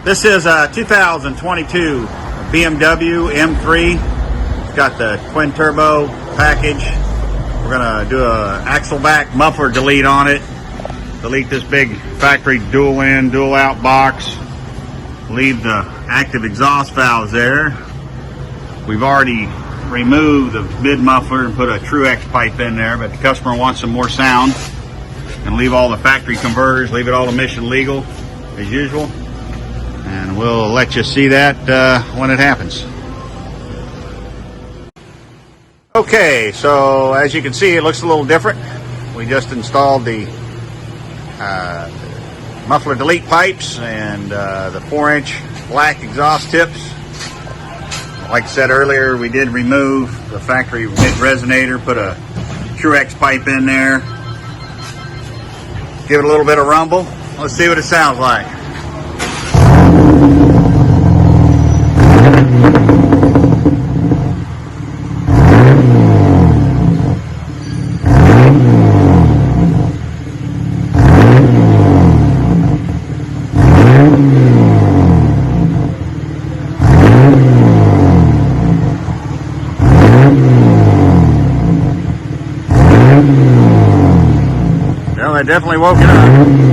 This is a 2022 BMW M3. It's got the twin turbo package. We're gonna do a axle back muffler delete on it. Delete this big factory dual in, dual out box. Leave the active exhaust valves there. We've already removed the mid muffler and put a True-X pipe in there, but the customer wants some more sound. And leave all the factory converters, leave it all emission legal as usual. And we'll let you see that when it happens. Okay, so as you can see, it looks a little different. We just installed the muffler delete pipes and the 4-inch black exhaust tips. Like I said earlier, we did remove the factory mid resonator, put a True-X pipe in there. Give it a little bit of rumble. Let's see what it sounds like. Well, I definitely woke it up.